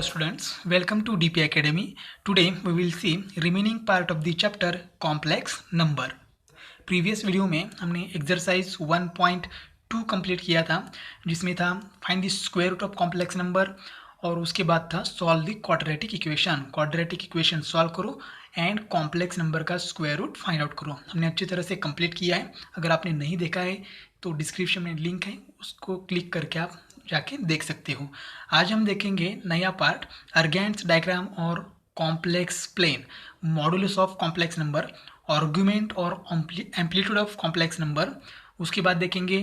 students, welcome to DP Academy. Today we will see remaining part of the chapter complex number. Previous video में हमने exercise 1.2 complete किया था, जिसमें था find the square root of complex number और उसके बाद था solve the quadratic equation. Quadratic equation solve करो एंड कॉम्प्लेक्स नंबर का स्क्वायर रूट फाइंड आउट करो। हमने अच्छी तरह से कंप्लीट किया है। अगर आपने नहीं देखा है तो डिस्क्रिप्शन में लिंक है, उसको क्लिक करके आप जाके देख सकते हो। आज हम देखेंगे नया पार्ट अर्गेंस डायग्राम और complex plane, modulus of complex number, argument और एम्पलीट्यूड ऑफ कॉम्प्लेक्स नंबर। उसके बाद देखेंगे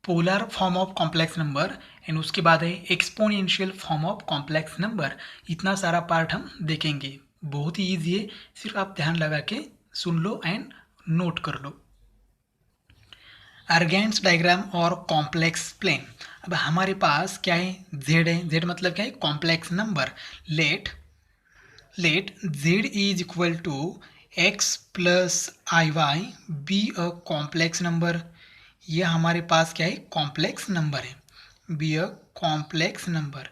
polar form of complex number and उसके बाद है exponential form of complex number. इतना सारा पार्ट हम देखेंगे। बहुत ही ईजी है, सिर्फ आप ध्यान लगा के सुन लो एंड नोट कर लो। अर्गेंस डायग्राम और कॉम्प्लेक्स प्लेन। अब हमारे पास क्या है, z है। z मतलब क्या है, complex number. Let z is equal to x plus i y be a complex number. ये हमारे पास क्या है, कॉम्प्लेक्स नंबर है, बी अ कॉम्प्लेक्स नंबर।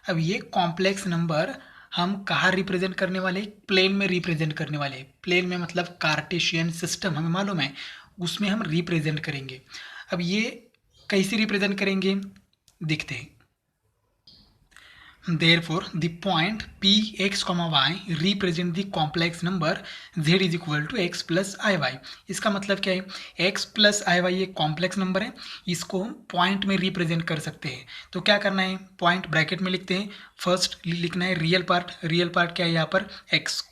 अब ये कॉम्प्लेक्स नंबर हम कहाँ रिप्रेजेंट करने वाले, प्लेन में रिप्रेजेंट करने वाले। प्लेन में मतलब कार्टेशियन सिस्टम हमें मालूम है, उसमें हम रिप्रेजेंट करेंगे। अब ये कैसे रिप्रेजेंट करेंगे देखते हैं। Therefore, the point p x, y represent the complex number z is equal to x plus i y। इसका मतलब क्या है, x plus i y एक कॉम्प्लेक्स नंबर है, इसको हम पॉइंट में रिप्रेजेंट कर सकते हैं। तो क्या करना है, पॉइंट ब्रैकेट में लिखते हैं। फर्स्ट लिखना है रियल पार्ट। रियल पार्ट क्या है यहाँ पर, x,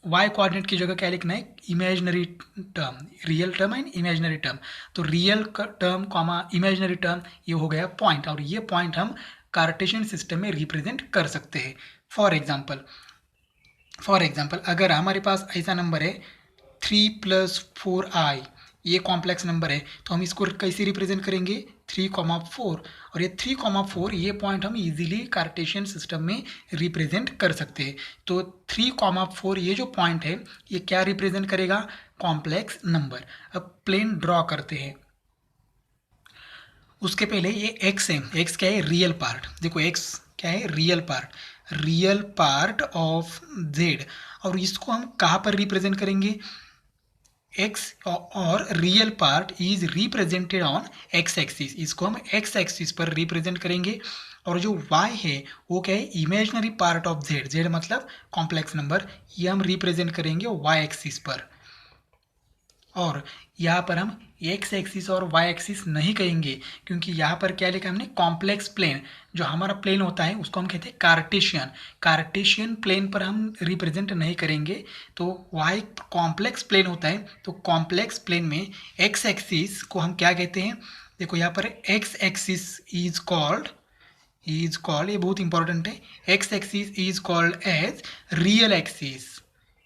y कोऑर्डिनेट की जगह क्या लिखना है, imaginary term. Real term and imaginary term. तो real term comma imaginary term, ये हो गया पॉइंट, और ये पॉइंट हम कार्टेशियन सिस्टम में रिप्रेजेंट कर सकते हैं। फॉर एग्जाम्पल अगर हमारे पास ऐसा नंबर है 3 + 4i, ये कॉम्प्लेक्स नंबर है, तो हम इसको कैसे रिप्रेजेंट करेंगे, 3,4। और ये 3,4 ये पॉइंट हम इजीली कार्टेशियन सिस्टम में रिप्रेजेंट कर सकते हैं। तो 3,4 ये जो पॉइंट है, ये क्या रिप्रेजेंट करेगा, कॉम्प्लेक्स नंबर। अब प्लेन ड्रॉ करते हैं। उसके पहले ये x है, x क्या है, रियल पार्ट। देखो x क्या है, रियल पार्ट ऑफ z। और इसको हम कहाँ पर रिप्रेजेंट करेंगे, x, और real part is represented on x axis. इसको हम x एक्सिस पर रिप्रेजेंट करेंगे। और जो y है वो क्या है, imaginary part of z। z मतलब कॉम्प्लेक्स नंबर, ये हम रिप्रेजेंट करेंगे y एक्सिस पर। और यहाँ पर हम x एक्सिस और y एक्सिस नहीं कहेंगे, क्योंकि यहाँ पर क्या लिखा हमने, कॉम्प्लेक्स प्लेन। जो हमारा प्लेन होता है उसको हम कहते हैं कार्टेशियन प्लेन पर हम रिप्रेजेंट नहीं करेंगे। तो y कॉम्प्लेक्स प्लेन होता है, तो कॉम्प्लेक्स प्लेन में x एक्सिस को हम क्या कहते हैं, देखो यहाँ पर x एक्सिस इज कॉल्ड, ये बहुत इंपॉर्टेंट है, x axis is called as real axis.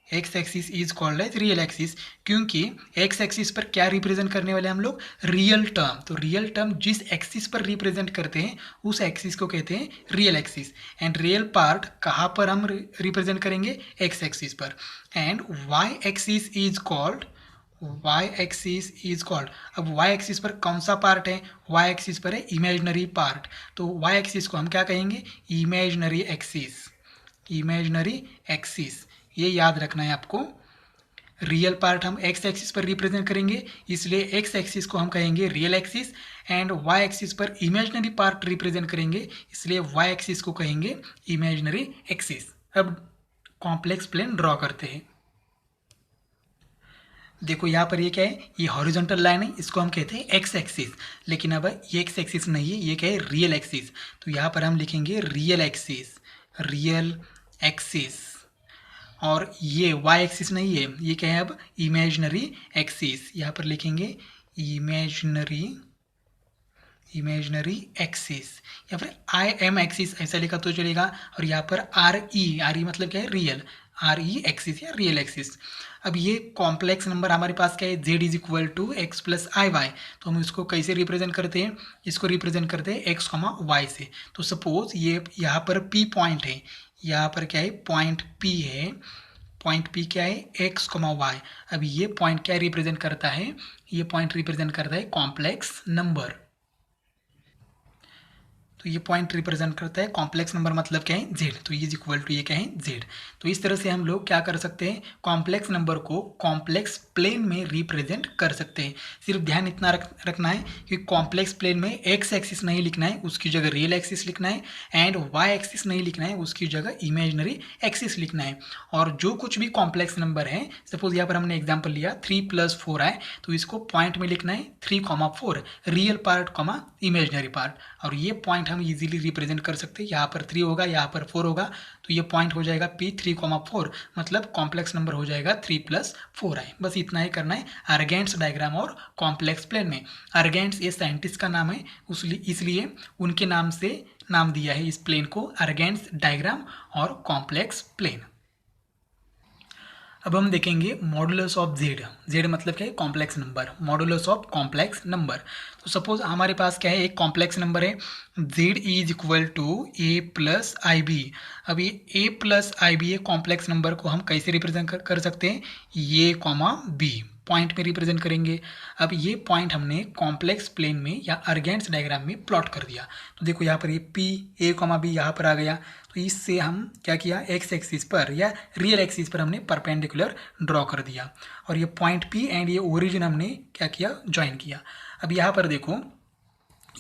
X axis is called as real axis, क्योंकि एक्स एक्सिस पर क्या रिप्रेजेंट करने वाले हम लोग, रियल टर्म। तो रियल टर्म जिस एक्सिस पर रिप्रेजेंट करते हैं उस एक्सिस को कहते हैं real axis. And real part कहाँ पर हम रिप्रेजेंट करेंगे, एक्स एक्सिस पर। And y axis is called, अब y एक्सिस पर कौन सा पार्ट है, y एक्सिस पर है इमेजिनरी पार्ट। तो y एक्सिस को हम क्या कहेंगे, इमेजिनरी एक्सिस। ये याद रखना है आपको। रियल पार्ट हम x एक्सिस पर रिप्रेजेंट करेंगे, इसलिए x एक्सिस को हम कहेंगे real axis. And y axis पर इमेजिनरी पार्ट रिप्रेजेंट करेंगे, इसलिए y एक्सिस को कहेंगे इमेजिनरी एक्सिस। अब कॉम्प्लेक्स प्लेन ड्रॉ करते हैं। देखो यहाँ पर ये क्या है, ये हॉरिजॉन्टल लाइन है, इसको हम कहते हैं एक्स एक्सिस। लेकिन अब ये एक्स एक्सिस नहीं है, ये क्या है, रियल एक्सिस। तो यहाँ पर हम लिखेंगे रियल एक्सिस। और ये y एक्सिस नहीं है, ये क्या है अब, इमेजिनरी एक्सिस। यहाँ पर लिखेंगे इमेजिनरी एक्सिस, या फिर आई एम एक्सिस ऐसा लिखा तो चलेगा। और यहाँ पर आर ई मतलब क्या है, रियल, एक्सिस या रियल एक्सिस। अब ये कॉम्प्लेक्स नंबर हमारे पास क्या है, z is equal to x plus i y. तो हम इसको कैसे रिप्रेजेंट करते हैं, इसको रिप्रेजेंट करते हैं x, y से। तो सपोज ये यहाँ पर p पॉइंट है, यहाँ पर क्या है, पॉइंट p है। पॉइंट P क्या है, x, y। अब ये पॉइंट क्या रिप्रेजेंट करता है, ये पॉइंट रिप्रेजेंट करता है कॉम्प्लेक्स नंबर। तो ये पॉइंट रिप्रेजेंट करता है कॉम्प्लेक्स नंबर, मतलब क्या है जेड, तो ये इज इक्वल टू ये क्या है जेड। तो इस तरह से हम लोग क्या कर सकते हैं, कॉम्प्लेक्स नंबर को कॉम्प्लेक्स प्लेन में रिप्रेजेंट कर सकते हैं। सिर्फ ध्यान इतना रखना है कि कॉम्प्लेक्स प्लेन में एक्स एक्सिस नहीं लिखना है, उसकी जगह रियल एक्सिस लिखना है, एंड वाई एक्सिस नहीं लिखना है, उसकी जगह इमेजिनरी एक्सिस लिखना है। और जो कुछ भी कॉम्प्लेक्स नंबर है, सपोज यहाँ पर हमने एग्जाम्पल लिया 3+4 है, तो इसको पॉइंट में लिखना है 3,4, real part comma imaginary part, और ये पॉइंट हम इजीली रिप्रेजेंट कर सकते हैं। यहाँ पर 3 होगा, यहाँ पर 4 होगा, तो ये पॉइंट हो जाएगा P 3,4, मतलब कॉम्प्लेक्स नंबर हो जाएगा 3+4 है। बस इतना ही करना है अर्गेंट्स डायग्राम और कॉम्प्लेक्स प्लेन में। अर्गेंट्स ये साइंटिस्ट का नाम है, इसलिए उनके नाम से नाम दिया है इस प्लेन को, अर्गेंट्स डायग्राम और कॉम्प्लेक्स प्लेन। अब हम देखेंगे मॉडुलस ऑफ जेड। जेड मतलब क्या है, complex number, modulus of complex number. तो सपोज हमारे पास क्या है, एक कॉम्प्लेक्स नंबर है, z is equal to A plus I b. अब ये ए प्लस आई बी, ये कॉम्प्लेक्स नंबर को हम कैसे रिप्रेजेंट कर सकते हैं, ये कॉमा बी पॉइंट में रिप्रेजेंट करेंगे। अब ये पॉइंट हमने कॉम्प्लेक्स प्लेन में या अर्गेंट्स डायग्राम में प्लॉट कर दिया। तो देखो यहाँ पर ये पी ए कॉमा बी यहाँ पर आ गया, तो इससे हम क्या किया, एक्स एक्सिस पर या रियल एक्सिस पर हमने परपेंडिकुलर ड्रॉ कर दिया, और ये पॉइंट पी एंड ये ओरिजिन हमने क्या किया, ज्वाइन किया। अब यहाँ पर देखो,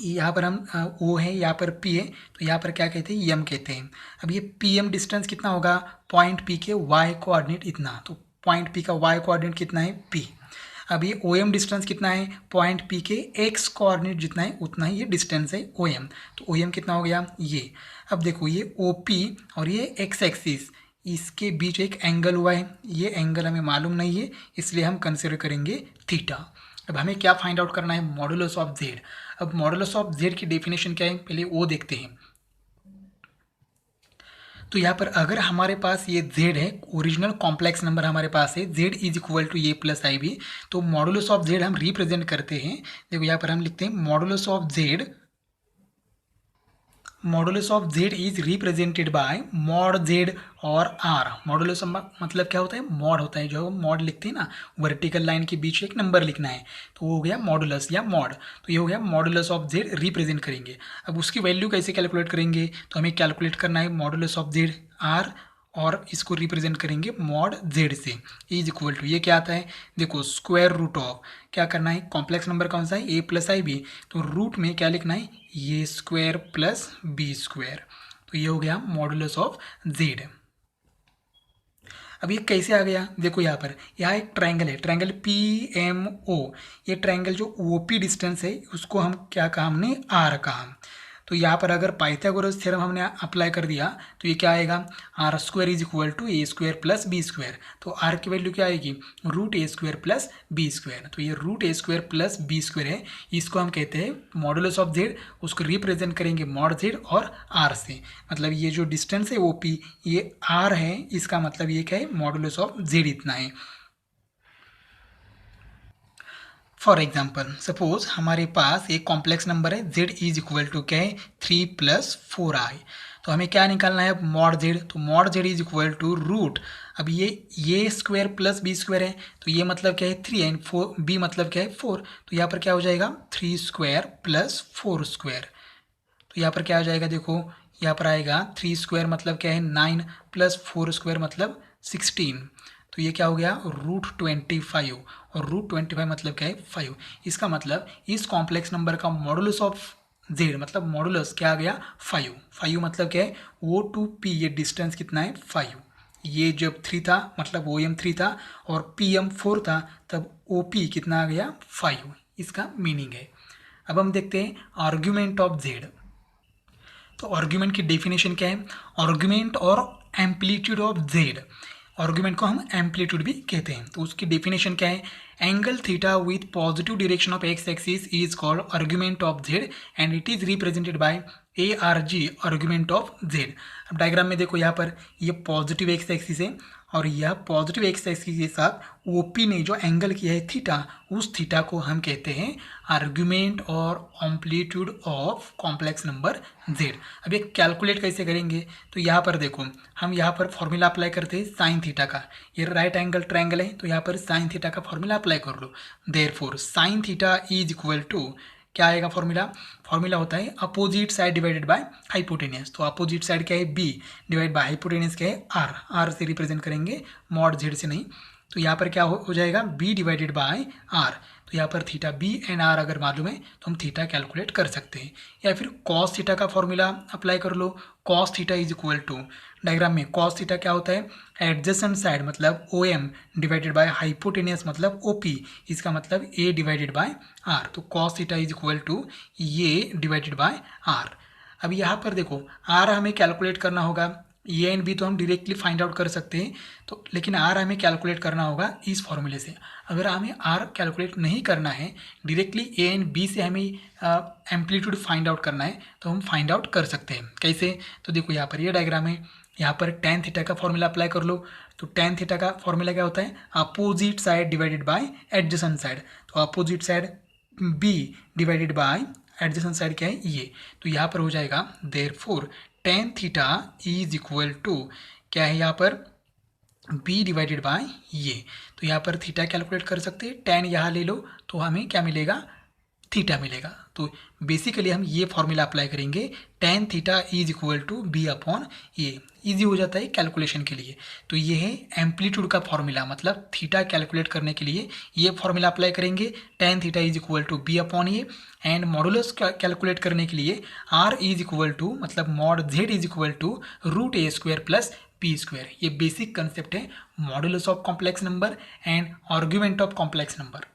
यहाँ पर हम ओ है, यहाँ पर पी है, तो यहाँ पर क्या कहते हैं, एम कहते हैं। अब ये पी एम डिस्टेंस कितना होगा, पॉइंट पी के वाई कोऑर्डिनेट इतना, तो पॉइंट पी का वाई कोऑर्डिनेट कितना है, पी। अब ये ओ एम डिस्टेंस कितना है, पॉइंट पी के एक्स कोऑर्डिनेट जितना है उतना ही ये डिस्टेंस है ओ एम, तो ओ एम कितना हो गया ये। अब देखो ये ओ पी और ये एक्स एक्सिस, इसके बीच एक एंगल हुआ है, ये एंगल हमें मालूम नहीं है, इसलिए हम कंसिडर करेंगे थीटा। अब हमें क्या फाइंड आउट करना है, मॉडुलस ऑफ जेड। अब मॉडुलस ऑफ जेड की डेफिनेशन क्या है, पहले वो देखते हैं। तो यहाँ पर अगर हमारे पास ये z है, ओरिजिनल कॉम्प्लेक्स नंबर हमारे पास है, z is equal to A plus I B, तो मॉडुलस ऑफ z हम रिप्रेजेंट करते हैं। देखो यहाँ पर हम लिखते हैं modulus of z, modulus of z is represented by mod z और r। मॉडुलस मतलब क्या होता है, मॉड होता है, जो मॉड लिखते हैं ना, वर्टिकल लाइन के बीच एक नंबर लिखना है, तो वो हो गया मॉडुलस या मॉड, तो ये हो गया मॉडुलस ऑफ z रिप्रेजेंट करेंगे। अब उसकी वैल्यू कैसे कैलकुलेट करेंगे, तो हमें कैलकुलेट करना है मॉडुलस ऑफ z r, और इसको रिप्रेजेंट करेंगे मॉड z से, इज इक्वल टू ये क्या आता है, देखो स्क्वायर रूट ऑफ, क्या करना है, कॉम्प्लेक्स नंबर कौन सा है, ए प्लस आई बी, तो रूट में क्या लिखना है, ये स्क्वायर प्लस बी स्क्वायर, तो ये हो गया मॉडुलस ऑफ जेड। अब ये कैसे आ गया, देखो यहाँ पर, यहाँ एक ट्रायंगल है, ट्रायंगल पी एम ओ, ये ट्रायंगल जो ओ पी डिस्टेंस है उसको हम क्या कहा, हमने आर कहा। तो यहाँ पर अगर पाइथागोरस थ्योरम हमने अप्लाई कर दिया, तो ये क्या आएगा, r square is equal to A square plus B square, तो आर की वैल्यू क्या आएगी, रूट ए स्क्वायर प्लस बी स्क्वायर, तो ये रूट ए स्क्वायर प्लस बी स्क्वायर है, इसको हम कहते हैं मॉडुलस ऑफ जेड, उसको रिप्रेजेंट करेंगे मॉड जेड और आर से, मतलब ये जो डिस्टेंस है ओ पी, ये आर है, इसका मतलब ये क्या है, मॉडुलस ऑफ जेड इतना है। फॉर एग्जाम्पल सपोज हमारे पास एक कॉम्प्लेक्स नंबर है, z इज इक्वल टू क्या है, 3+4i, तो हमें क्या निकालना है, मॉड z, तो mod z is equal to root, अब ये स्क्वायर प्लस बी स्क्वायर है, तो ये मतलब क्या है 3 एंड 4, बी मतलब क्या है 4, तो यहाँ पर क्या हो जाएगा 3 स्क्वायर प्लस 4 स्क्वायर, तो यहाँ पर क्या हो जाएगा, देखो यहाँ पर आएगा 3 स्क्वायर मतलब क्या है 9 प्लस 4 स्क्वायर मतलब 16, तो ये क्या हो गया √25, और √25 मतलब क्या है 5। इसका मतलब इस कॉम्प्लेक्स नंबर का मॉडुलस ऑफ जेड, मतलब मॉडुलस क्या आ गया 5। 5 मतलब क्या है, ओ टू पी, ये डिस्टेंस कितना है 5, ये जब 3 था मतलब ओ एम 3 था और पी एम 4 था, तब ओ पी कितना आ गया 5, इसका मीनिंग है। अब हम देखते हैं आर्ग्यूमेंट ऑफ जेड। तो आर्ग्यूमेंट की डेफिनेशन क्या है, आर्ग्यूमेंट और एम्पलीट्यूड ऑफ जेड, आर्ग्यूमेंट को हम एम्पलीट्यूड भी कहते हैं, तो उसकी डेफिनेशन क्या है, angle theta with positive direction of x axis is called argument of Z and it is represented bye A R G, argument of Z. अब डायग्राम में देखो यहाँ पर ये पॉजिटिव एक्स एक्सिस है, और यह पॉजिटिव एक्स एक्सिस के साथ ओपी ने जो एंगल किया है थीटा, उस थीटा को हम कहते हैं आर्ग्यूमेंट और amplitude of complex number Z. अब ये कैलकुलेट कैसे करेंगे, तो यहाँ पर देखो हम यहाँ पर फॉर्मूला अप्लाई करते हैं साइन थीटा का, ये राइट एंगल ट्रायंगल है, तो यहाँ पर साइन थीटा का फॉर्मूला अप्लाई कर लो, therefore sine theta is equal to क्या आएगा फॉर्मूला? फॉर्मूला होता है opposite side divided by hypotenuse. तो अपोजिट साइड क्या है? बी, डिवाइड बाय हाइपोटेनियस क्या है? आर। आर से रिप्रेजेंट करेंगे, मॉड जेड से नहीं। तो यहाँ पर क्या हो जाएगा? B divided by r. तो यहाँ पर थीटा बी एंड आर अगर मालूम है तो हम थीटा कैलकुलेट कर सकते हैं। या फिर कॉस थीटा का फॉर्मूला अप्लाई कर लो। Cos theta is equal to, diagram में कॉस थीटा क्या होता है? एडजेसेंट साइड मतलब O M divided by hypotenuse मतलब ओ पी, इसका मतलब ए डिवाइडेड बाय आर। तो cos theta is equal to ये डिवाइडेड बाय आर। अब यहाँ पर देखो आर हमें कैलकुलेट करना होगा, ए एंड बी तो हम डायरेक्टली फाइंड आउट कर सकते हैं, तो लेकिन आर हमें कैलकुलेट करना होगा इस फॉर्मूले से। अगर हमें आर कैलकुलेट नहीं करना है, डायरेक्टली ए एंड बी से हमें एम्पलीट्यूड फाइंड आउट करना है, तो हम फाइंड आउट कर सकते हैं। कैसे? तो देखो यहाँ पर ये डायग्राम है, यहाँ पर टेन थीटा का फॉर्मूला अप्लाई कर लो। तो टेन थीटा का फॉर्मूला क्या होता है? Opposite side divided by adjacent side. तो opposite side b divided by adjacent side क्या है? ये। तो यहाँ पर हो जाएगा therefore tan theta is equal to क्या है यहाँ पर? बी डिवाइडेड बाय ये। तो यहाँ पर थीटा कैलकुलेट कर सकते हैं, टेन यहाँ ले लो तो हमें क्या मिलेगा? थीटा मिलेगा। तो बेसिकली हम ये फॉर्मूला अप्लाई करेंगे, tan theta is equal to B upon A. Easy हो जाता है कैलकुलेशन के लिए। तो ये है एम्पलीट्यूड का फॉर्मूला, मतलब थीटा कैलकुलेट करने के लिए ये फॉर्मूला अप्लाई करेंगे, tan theta is equal to B upon A. And modulus calculate करने के लिए आर इज इक्वल टू मतलब mod Z is equal to root A square plus P square. ये बेसिक कंसेप्ट है modulus of complex number and argument of complex number.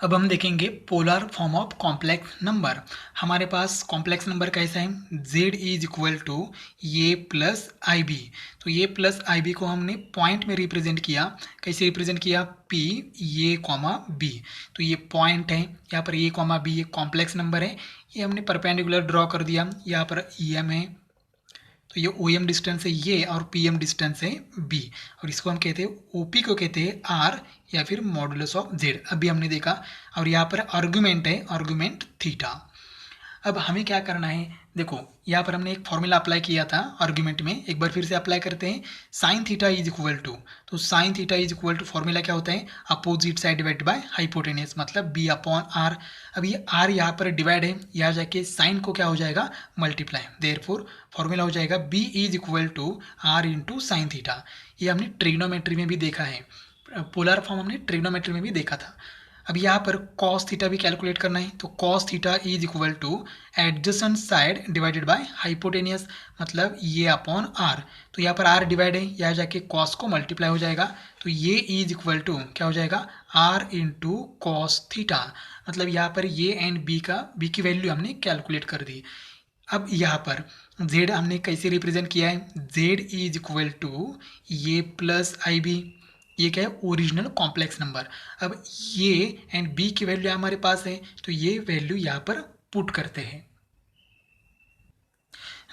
अब हम देखेंगे polar form of complex number. हमारे पास complex number कैसा है? z इज इक्वल टू ये प्लस आई बी। तो ये प्लस आई बी को हमने पॉइंट में रिप्रेजेंट किया। कैसे रिप्रेजेंट किया? p ये कॉमा b। तो ये पॉइंट है, यहाँ पर a कॉमा b, ये कॉम्प्लेक्स नंबर है। ये हमने परपेंडिकुलर ड्रॉ कर दिया, यहाँ पर em है, तो ये ओ एम डिस्टेंस है ये, और पी एम डिस्टेंस है बी, और इसको हम कहते हैं ओ पी को कहते हैं आर या फिर मॉडुलस ऑफ जेड, अभी हमने देखा। और यहाँ पर आर्गुमेंट है, आर्गुमेंट थीटा। अब हमें क्या करना है? देखो यहाँ पर हमने एक फॉर्मूला अप्लाई किया था आर्ग्यूमेंट में, एक बार फिर से अप्लाई करते हैं। Sine theta is equal to, तो sine theta is equal to formula क्या होता है? Opposite side divide by hypotenuse मतलब बी अपॉन आर। अब ये आर यहाँ पर डिवाइड है, यहाँ जाके साइन को क्या हो जाएगा? मल्टीप्लाई। देयरफॉर फॉर्मूला हो जाएगा B is equal to are into sine theta. ये हमने ट्रिग्नोमेट्री में भी देखा है, पोलर फॉर्म हमने ट्रिग्नोमेट्री में भी देखा था। अब यहाँ पर कॉस थीटा भी कैलकुलेट करना है, तो cos theta is equal two adjacent side divided by hypotenuse मतलब ये अपॉन आर। तो यहाँ पर आर डिवाइड है, यहाँ जाके कॉस को मल्टीप्लाई हो जाएगा, तो ये इज इक्वल टू क्या हो जाएगा? R into cos theta. मतलब यहाँ पर ये एंड बी की वैल्यू हमने कैलकुलेट कर दी। अब यहाँ पर z हमने कैसे रिप्रेजेंट किया है? z इज इक्वल टू ये प्लस आई बी, ये क्या है? Original complex number. अब ये एंड बी की वैल्यू हमारे पास है, तो ये वैल्यू यहाँ पर पुट करते हैं।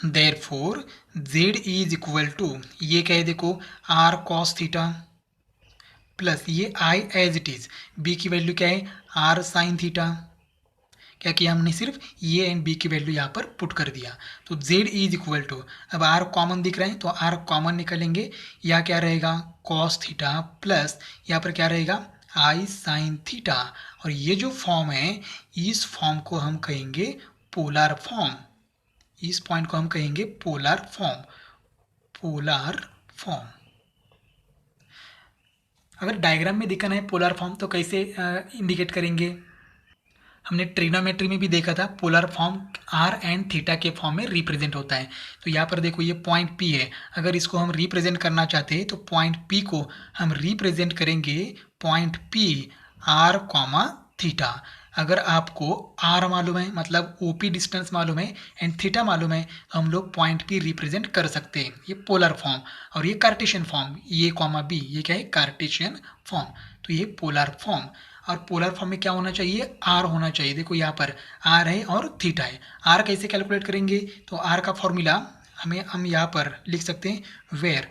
Therefore z is equal to ये क्या है? देखो r cos थीटा प्लस ये i as it is, b की वैल्यू क्या है? r sin theta. क्या किया हमने? सिर्फ ये एंड बी की वैल्यू यहाँ पर पुट कर दिया। तो z इज इक्वल टू, अब r कॉमन दिख रहा है तो r कॉमन निकालेंगे, यहाँ क्या रहेगा? cos थीटा प्लस यहाँ पर क्या रहेगा? i sin theta. और ये जो फॉर्म है, इस फॉर्म को हम कहेंगे पोलर फॉर्म। इस पॉइंट को हम कहेंगे पोलर फॉर्म, पोलर फॉर्म। अगर डायग्राम में दिखाना है पोलर फॉर्म तो कैसे इंडिकेट करेंगे? हमने ट्रिग्नोमेट्री में भी देखा था, polar form R and theta के फॉर्म में रिप्रेजेंट होता है। तो यहाँ पर देखो ये पॉइंट पी है, अगर इसको हम रिप्रेजेंट करना चाहते हैं तो पॉइंट पी को हम रिप्रेजेंट करेंगे point P R comma theta. अगर आपको आर मालूम है मतलब ओ पी डिस्टेंस मालूम है एंड थीटा मालूम है, तो हम लोग पॉइंट पी रिप्रेजेंट कर सकते हैं। ये पोलर फॉर्म, और ये कार्टेशियन फॉर्म, ये कॉमा बी, ये क्या है? Cartesian form. तो ये पोलर फॉर्म। और पोलर फॉर्म में क्या होना चाहिए? आर होना चाहिए। देखो यहाँ पर आर है और थीटा है। आर कैसे कैलकुलेट करेंगे? तो आर का फॉर्मूला हम यहाँ पर लिख सकते हैं where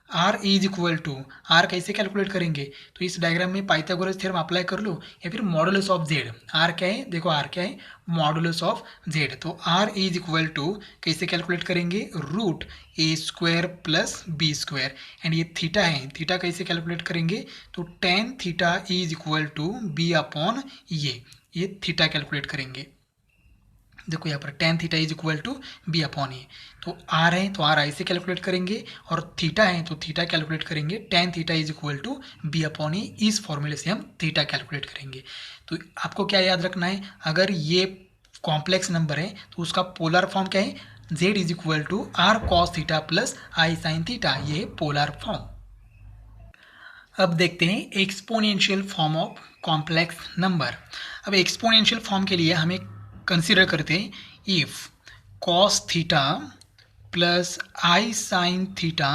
R is equal to, R कैसे कैलकुलेट करेंगे? तो इस डायग्राम में पाइथागोरस थ्योरम अप्लाई कर लो, या फिर मॉडुलस ऑफ जेड। आर क्या है? देखो आर क्या है? Modulus of z. तो आर इज इक्वल टू कैसे कैलकुलेट करेंगे? Root A square plus B square. And ये थीटा है, थीटा कैसे कैलकुलेट करेंगे? तो tan theta is equal to B upon ये। ये थीटा कैलकुलेट करेंगे। देखो यहाँ पर tan theta is equal to B upon a, तो आर है तो आर आई से कैलकुलेट करेंगे, और थीटा है तो थीटा कैलकुलेट करेंगे tan theta is equal to B upon a. इस फॉर्मूले से हम थीटा कैलकुलेट करेंगे। तो आपको क्या याद रखना है, अगर ये कॉम्प्लेक्स नंबर है तो उसका पोलर फॉर्म क्या है, z is equal to R cos theta plus I sine theta, ये पोलर फॉर्म। अब देखते हैं exponential form of complex number. अब एक्सपोनेंशियल फॉर्म के लिए हमें कंसीडर करते हैं if cos theta plus I sine theta,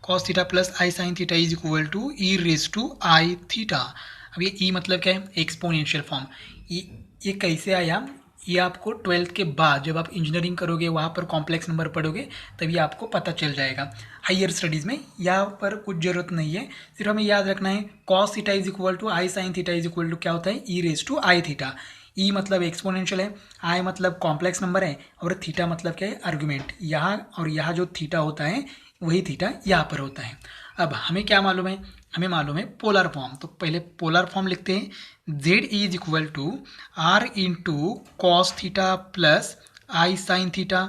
cos theta plus I sine theta is equal to E raise to I theta. अब ये ई मतलब क्या है, एक्सपोनेंशियल फॉर्म। ये कैसे आया, ये आपको ट्वेल्थ के बाद जब आप इंजीनियरिंग करोगे, वहाँ पर कॉम्प्लेक्स नंबर पढ़ोगे, तभी आपको पता चल जाएगा। हायर स्टडीज़ में यहाँ पर कुछ ज़रूरत नहीं है, सिर्फ हमें याद रखना है cos theta is equal to I sine theta is equal to क्या होता है, E raise to I theta. E मतलब एक्सपोनेंशियल है, आई मतलब कॉम्प्लेक्स नंबर है, और थीटा मतलब क्या है, आर्गुमेंट। यहाँ और यहाँ जो थीटा होता है वही थीटा यहाँ पर होता है। अब हमें क्या मालूम है, हमें मालूम है पोलर फॉर्म। तो पहले पोलर फॉर्म लिखते हैं, z is equal to are into cos theta plus I sine theta,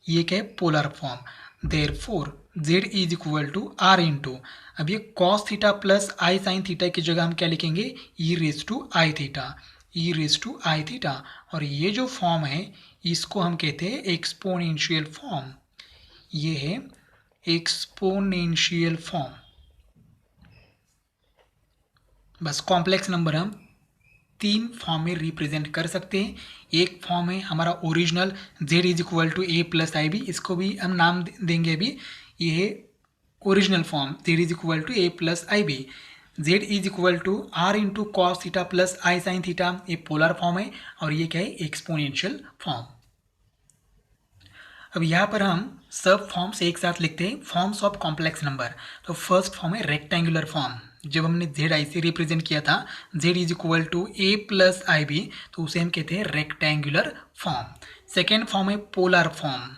ये क्या है, polar form. Therefore z is equal to are into, अब ये कॉस थीटा प्लस आई साइन थीटा की जगह हम क्या लिखेंगे, e raise to I theta, e raise to I theta. और ये जो फॉर्म है इसको हम कहते हैं एक्सपोनेंशियल फॉर्म, ये है एक्सपोनेंशियल फॉर्म। बस कॉम्प्लेक्स नंबर हम तीन फॉर्म में रिप्रेजेंट कर सकते हैं। एक फॉर्म है हमारा original z is equal to A plus I B, इसको भी हम नाम देंगे अभी, ये है original form z is equal to A plus I B. z is equal to are into cos theta plus I sine theta, ये polar form है, और ये क्या है, एक्सपोनेंशियल फॉर्म। अब यहाँ पर हम सब फॉर्म्स एक साथ लिखते हैं, फॉर्म्स ऑफ कॉम्प्लेक्स नंबर। तो फर्स्ट फॉर्म है रेक्टेंगुलर फॉर्म, जब हमने जेड आई से रिप्रेजेंट किया था, Z is equal to A plus I B, तो उसे हम कहते हैं रेक्टेंगुलर फॉर्म। सेकेंड फॉर्म है पोलर फॉर्म,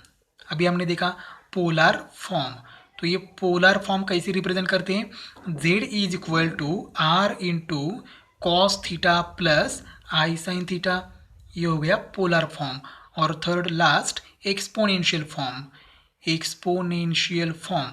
अभी हमने देखा पोलर फॉर्म। तो ये पोलर फॉर्म कैसे रिप्रेजेंट करते हैं, Z is equal to are into cos theta plus I sine theta, ये हो गया पोलर फॉर्म। और third last exponential form, exponential form,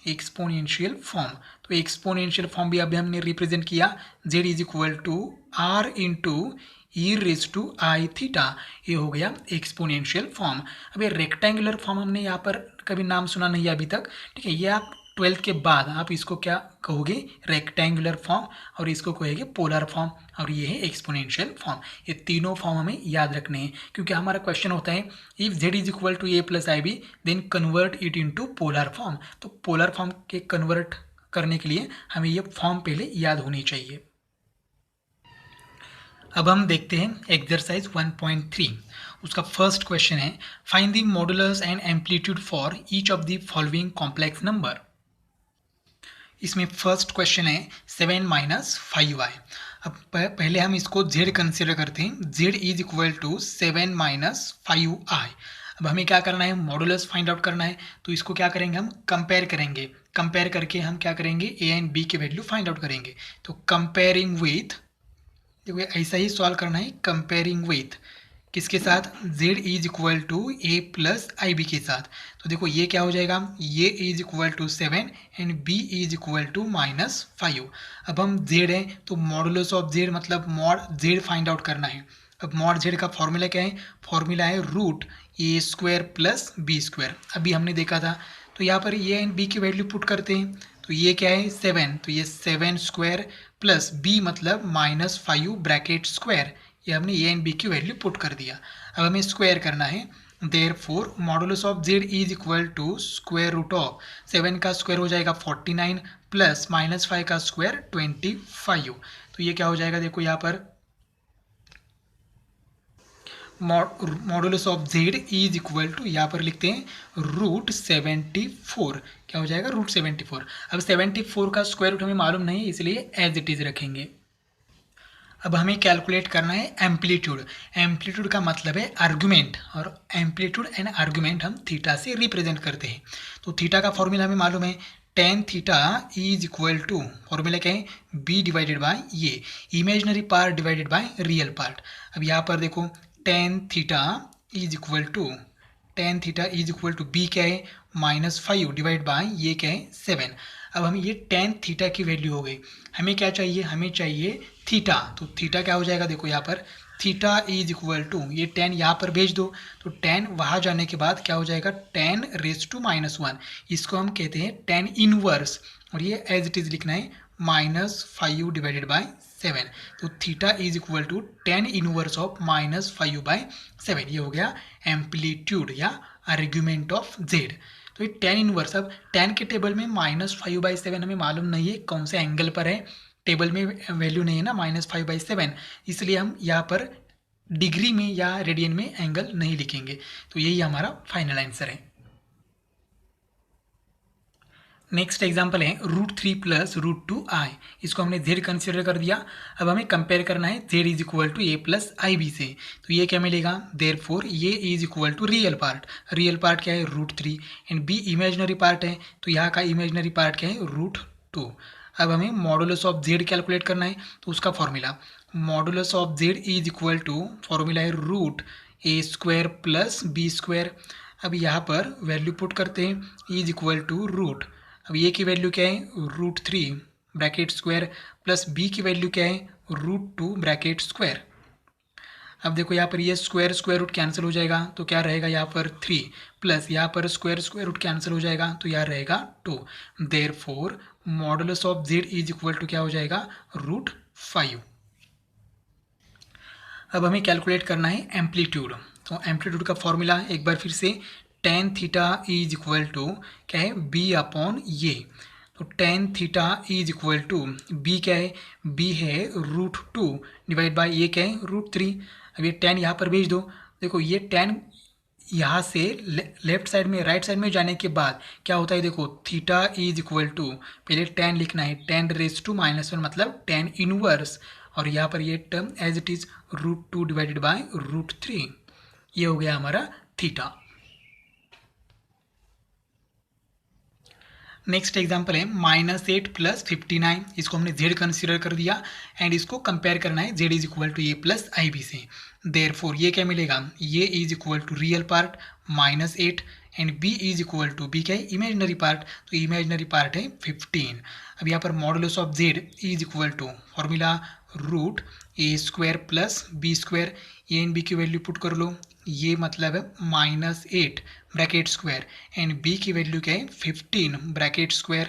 exponential form. तो एक्सपोनेंशियल फॉर्म भी अभी हमने रिप्रेजेंट किया, z is equal to are into E raise to I theta, ये हो गया एक्सपोनेंशियल फॉर्म। अब ये रेक्टेंगुलर फॉर्म हमने यहाँ पर कभी नाम सुना नहीं है अभी तक, ठीक है, ये आप ट्वेल्थ के बाद आप इसको क्या कहोगे, रेक्टेंगुलर फॉर्म, और इसको कहोगे पोलर फॉर्म, और ये है एक्सपोनेंशियल फॉर्म। ये तीनों फॉर्म हमें याद रखने हैं, क्योंकि हमारा क्वेश्चन होता है if z is equal to A plus I B then convert it into polar form. तो पोलर फॉर्म के कन्वर्ट करने के लिए हमें ये फॉर्म पहले याद होनी चाहिए। अब हम देखते हैं एक्सरसाइज 1.3, उसका फर्स्ट क्वेश्चन है find the modulus and amplitude for each of the following complex number. इसमें फर्स्ट क्वेश्चन है 7 माइनस 5y। अब पहले हम इसको z कंसिडर करते हैं, z is equal to 7 minus 5y। अब हमें क्या करना है, मॉडुलस फाइंड आउट करना है, तो इसको क्या करेंगे, हम कंपेयर करेंगे, कंपेयर करके हम क्या करेंगे, a एंड b के वैल्यू फाइंड आउट करेंगे। तो कंपेयरिंग विथ, देखो ऐसा ही सॉल्व करना है, कंपेयरिंग विथ किसके साथ, z is equal to a plus I B के साथ। तो देखो ये क्या हो जाएगा, ये is equal to 7 and b is equal to minus 5। अब हम z है तो मॉडुलस ऑफ z मतलब मॉड z फाइंड आउट करना है। अब मॉड z का फॉर्मूला क्या है, फॉर्मूला है रूट ए स्क्वायर प्लस बी स्क्वायर, अभी हमने देखा था। तो यहाँ पर ए एंड बी की वैल्यू पुट करते हैं, तो ये क्या है 7, तो ये 7 स्क्वायर प्लस b मतलब माइनस 5 ब्रैकेट स्क्वायर, ये हमने ए एंड बी की वैल्यू पुट कर दिया। अब हमें स्क्वायर करना है, therefore modulus of z is equal to square root of 7 का स्क्वायर हो जाएगा 49 प्लस माइनस 5 का स्क्वायर 25। तो ये क्या हो जाएगा, देखो यहाँ पर modulus of z is equal to, यहाँ पर लिखते हैं रूट 74, क्या हो जाएगा रूट 74। अब 74 का स्क्वायर रूट हमें मालूम नहीं, इसलिए एज इट इज रखेंगे। अब हमें कैलकुलेट करना है एम्पलीट्यूड। एम्पलीट्यूड का मतलब है आर्गुमेंट, और एम्पलीट्यूड एंड आर्गुमेंट हम थीटा से रिप्रेजेंट करते हैं। तो थीटा का फॉर्मूला हमें मालूम है tan theta is equal to, formula क्या है, बी डिवाइडेड बाय ये imaginary part divided by real part. अब यहाँ पर देखो tan theta is equal to, tan theta is equal to B क्या है, -5 डिवाइड बाय ये क्या है 7। अब हमें ये टेन थीटा की वैल्यू हो गई, हमें क्या चाहिए, हमें चाहिए थीटा। तो थीटा क्या हो जाएगा, देखो यहाँ पर थीटा इज इक्वल टू, ये टेन यहाँ पर भेज दो तो टेन वहाँ जाने के बाद क्या हो जाएगा, टेन रेज टू -1, इसको हम कहते हैं टेन इनवर्स, और ये एज इट इज लिखना है -5 डिवाइडेड बाय 7। तो theta is equal to tan inverse of -5/7, ये हो गया एम्पलीट्यूड या आर्ग्यूमेंट ऑफ जेड। तो ये टेन इनवर्स, अब टेन के टेबल में -5/7 हमें मालूम नहीं है कौन से एंगल पर है, टेबल में वैल्यू नहीं है ना -5/7, इसलिए हम यहाँ पर डिग्री में या रेडियन में एंगल नहीं लिखेंगे। तो यही हमारा फाइनल आंसर है। नेक्स्ट एग्जाम्पल है √3 + √2i, इसको हमने z कंसिडर कर दिया। अब हमें कंपेयर करना है z is equal to a + ib से, तो ये क्या मिलेगा, देयरफॉर ये is equal to real part, real part क्या है √3 एंड b इमेजनरी पार्ट है, तो यहाँ का इमेजनरी पार्ट क्या है √2। अब हमें मॉडुलस ऑफ z कैलकुलेट करना है, तो उसका formula modulus of z is equal to, formula है √a² + b²। अब यहाँ पर वैल्यू पुट करते हैं, इज इक्वल टू रूट, अब ये की वैल्यू क्या है √3 ब्रैकेट स्क्वायर प्लस बी की वैल्यू क्या है √2 ब्रैकेट स्क्वायर। अब देखो यहाँ पर ये स्क्वायर रूट कैंसिल हो जाएगा, तो क्या रहेगा यहाँ पर 3 प्लस यहाँ पर स्क्वायर रूट कैंसिल हो जाएगा, तो यहाँ रहेगा 2। Therefore modulus of z is equal to क्या हो जाएगा √5। अब हमें कैलकुलेट करना है एम्पलीट्यूड, तो एम्पलीट्यूड का फॉर्मूला एक बार फिर से tan theta is equal to क्या है b/ये, तो tan theta is equal to b क्या है, b है √2 डिवाइड बाय ये क्या है √3। अब ये टेन यहाँ पर भेज दो, देखो ये टेन यहाँ से लेफ्ट साइड में राइट साइड में जाने के बाद क्या होता है, देखो थीटा इज इक्वल टू, पहले टेन लिखना है, टेन रेज टू -1 मतलब टेन इनवर्स, और यहाँ पर ये term as it is √2 divided by √3, ये हो गया हमारा थीटा। नेक्स्ट एग्जाम्पल है -8 + 59, इसको हमने z कंसिडर कर दिया एंड इसको कंपेयर करना है z is equal to a + ib से। देयरफॉर ये क्या मिलेगा, ये is equal to real part -8 and b is equal to, b क्या है इमेजनरी पार्ट, तो इमेजनरी पार्ट है 15। अब यहाँ पर modulus of z is equal to, formula √a² + b², A and B की वैल्यू पुट कर लो, ये मतलब है -8 ब्रैकेट स्क्वायर एंड b की वैल्यू क्या है 15 ब्रैकेट स्क्वायर।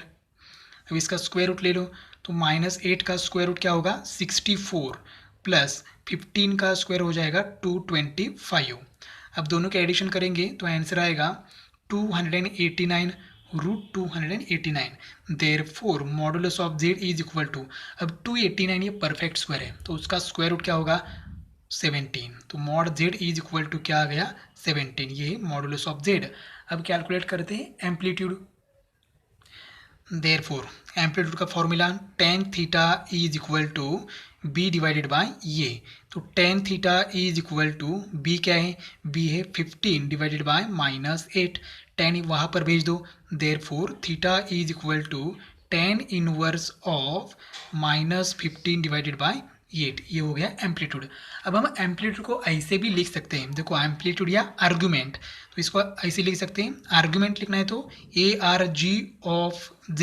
अब इसका स्क्वायर रूट ले लो, तो -8 का स्क्वायर रूट क्या होगा 64 प्लस 15 का स्क्वायर हो जाएगा 225। अब दोनों के एडिशन करेंगे तो आंसर आएगा 289 √289। Therefore modulus of z is equal to, अब 289 ये परफेक्ट स्क्वायर है तो उसका स्क्वायर रूट क्या होगा 17, तो mod z is equal to क्या आ गया 17, ये मॉडुलस ऑफ z। अब कैलकुलेट करते हैं एम्पलीट्यूड, देयरफॉर एम्पलीट्यूड का formula tan theta is equal to b divided by ये, तो tan theta is equal to b क्या है, b है 15 डिवाइडेड बाय -8, टेन वहाँ पर भेज दो, therefore theta is equal to tan inverse of -15 divided by 8, ये हो गया एम्पलीट्यूड। अब हम एम्पलीट्यूड को ऐसे भी लिख सकते हैं, देखो एम्पलीट्यूड या आर्गुमेंट, तो इसको ऐसे लिख सकते हैं, आर्गुमेंट लिखना है तो ARG ऑफ Z,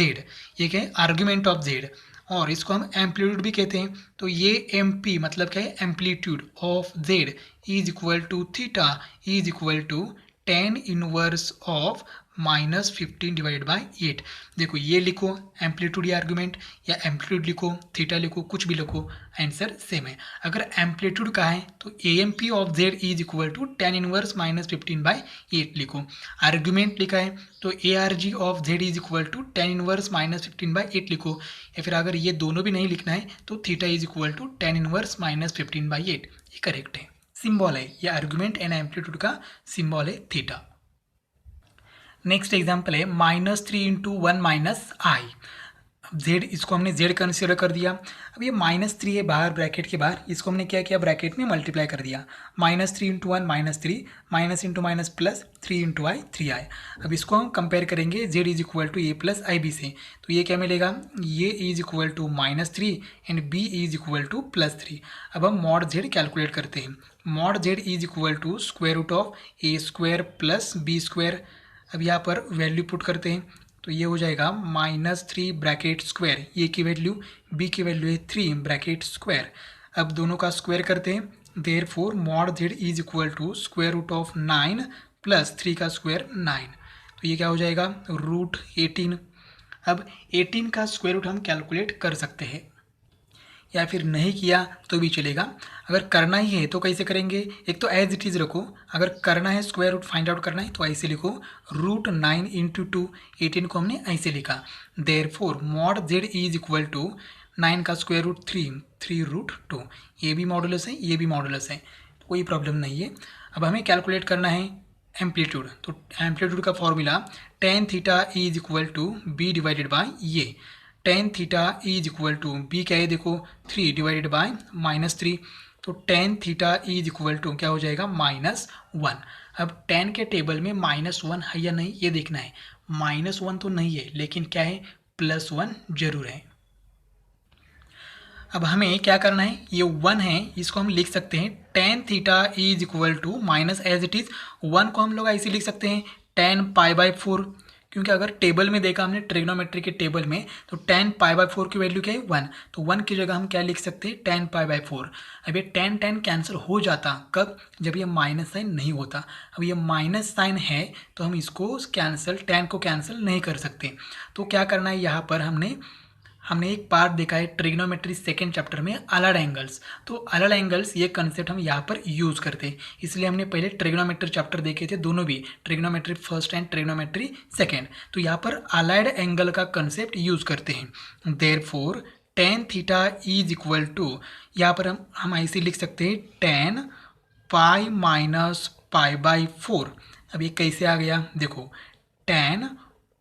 ये क्या है आर्गुमेंट ऑफ Z, और इसको हम एम्पलीट्यूड भी कहते हैं, तो ये MP मतलब क्या है amplitude of Z is equal to theta is equal to tan inverse of -15 divide by 8। देखो ये लिखो एम्पलीट्यूड या आर्गुमेंट, या एम्पलीट्यूड लिखो थीटा लिखो, कुछ भी लिखो आंसर सेम है। अगर एम्पलीट्यूड का है तो AMP of Z is equal to tan inverse -15 by 8 लिखो, आर्गुमेंट लिखा है तो ARG of Z is equal to tan inverse -15 by 8 लिखो, या फिर अगर ये दोनों भी नहीं लिखना है तो theta is equal to tan inverse -15 by 8, ये करेक्ट है। सिंबल है ये आर्गुमेंट एंड एम्पलीट्यूड का सिंबल है थीटा। नेक्स्ट एग्जाम्पल है -3 × 1 - i, जेड, इसको हमने जेड कंसीडर कर दिया। अब ये -3 है बाहर ब्रैकेट के बाहर, इसको हमने क्या किया, ब्रैकेट में मल्टीप्लाई कर दिया। -3 into 1 -3, minus into minus plus, 3 into i 3i। अब इसको हम कंपेयर करेंगे z is equal to A plus I b से, तो ये क्या मिलेगा, ये is equal to -3 and b is equal to +3। अब हम मॉड जेड कैलकुलेट करते हैं। Mod Z is equal to square root of a square plus B square. अब यहाँ पर वैल्यू पुट करते हैं, तो ये हो जाएगा -3 ब्रैकेट स्क्वायर, ए की वैल्यू, बी की वैल्यू है 3 ब्रैकेट स्क्वायर। अब दोनों का स्क्वायर करते हैं, therefore mod Z is equal to square root of 9 plus 3 का स्क्वायर 9, तो ये क्या हो जाएगा, √18। अब 18 का स्क्वायर रूट हम कैलकुलेट कर सकते हैं, या फिर नहीं किया तो भी चलेगा। अगर करना ही है तो कैसे करेंगे, एक तो एज इट इज़ रखो, अगर करना है स्क्वायर रूट फाइंड आउट करना है तो ऐसे लिखो, √9 इंटू 2, 18 को हमने ऐसे लिखा। Therefore mod Z is equal to 9 का स्क्वायर रूट 3, 3√2। ये भी मॉडुलस है, ये भी मॉडुलस है, तो कोई प्रॉब्लम नहीं है। अब हमें कैलकुलेट करना है एम्पलीट्यूड, तो एम्पलीट्यूड का formula tan theta is equal to B divided by ये। tan theta is equal to B क्या है देखो, 3 डिवाइडेड बाय -3, तो tan theta is equal to क्या हो जाएगा, -1। अब tan के टेबल में -1 है या नहीं ये देखना है। -1 तो नहीं है, लेकिन क्या है, +1 जरूर है। अब हमें क्या करना है, ये 1 है, इसको हम लिख सकते हैं tan theta is equal to minus, as it is 1 को हम लोग ऐसे लिख सकते हैं tan π/4, क्योंकि अगर टेबल में देखा हमने ट्रिग्नोमेट्री के टेबल में, तो tan π/4 की वैल्यू क्या है, 1, तो 1 की जगह हम क्या लिख सकते हैं, tan π/4। अब ये tan कैंसिल हो जाता कब, जब ये माइनस साइन नहीं होता। अब ये माइनस साइन है तो हम इसको कैंसिल, tan को कैंसिल नहीं कर सकते। तो क्या करना है, यहाँ पर हमने एक पार्ट देखा है ट्रिग्नोमेट्री सेकेंड चैप्टर में, अलर्ड एंगल्स। तो अलर्ड एंगल्स ये कंसेप्ट हम यहाँ पर यूज़ करते हैं, इसलिए हमने पहले ट्रिग्नोमेट्री चैप्टर देखे थे, दोनों भी, trigonometry first and trigonometry second. तो यहाँ पर अलर्ड एंगल का कंसेप्ट यूज़ करते हैं। Therefore tan theta is equal to, यहाँ पर हम ऐसे लिख सकते हैं tan π-π/4। अब ये कैसे आ गया देखो, tan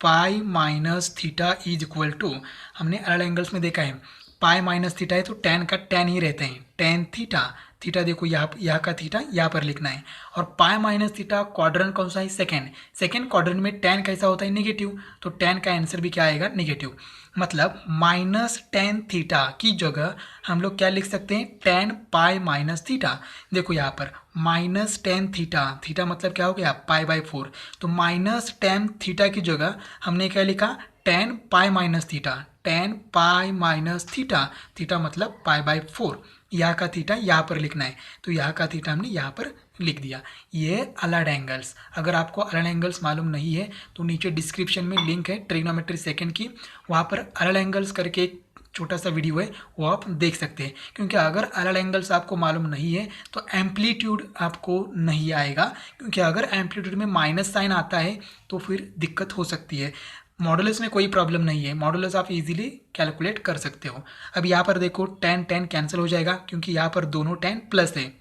π-θ इज इक्वल टू, हमने अलग एंगल्स में देखा है पाई माइनस थीटा है तो tan का tan ही रहते हैं, tan थीटा, थीटा देखो यहाँ का थीटा यहाँ पर लिखना है। और पाई माइनस थीटा क्वाड्रेंट कौन सा है, सेकेंड क्वाड्रेंट में tan कैसा होता है, नेगेटिव, तो tan का आंसर भी क्या आएगा, नेगेटिव। मतलब -tan थीटा की जगह हम लोग क्या लिख सकते हैं, tan π-θ। देखो यहाँ पर -tan थीटा, थीटा मतलब क्या हो गया, π/4, तो -tan थीटा की जगह हमने क्या लिखा, tan π-θ, tan π-θ, थीटा मतलब π/4। यहाँ का थीटा यहाँ पर लिखना है, तो यहाँ का थीटा हमने यहाँ पर लिख दिया। ये अलर्ड एंगल्स, अगर आपको अलर्ड एंगल्स मालूम नहीं है तो नीचे डिस्क्रिप्शन में लिंक है ट्रिग्नोमेट्री सेकेंड की, वहाँ पर अलर्ड एंगल्स करके एक छोटा सा वीडियो है, वो आप देख सकते हैं। क्योंकि अगर अलर्ड एंगल्स आपको मालूम नहीं है तो एम्पलीट्यूड आपको नहीं आएगा, क्योंकि अगर एम्पलीट्यूड में माइनस साइन आता है तो फिर दिक्कत हो सकती है। मॉडुलस में कोई प्रॉब्लम नहीं है, मॉडुलस आप इजीली कैलकुलेट कर सकते हो। अब यहाँ पर देखो tan कैंसिल हो जाएगा, क्योंकि यहाँ पर दोनों tan प्लस है,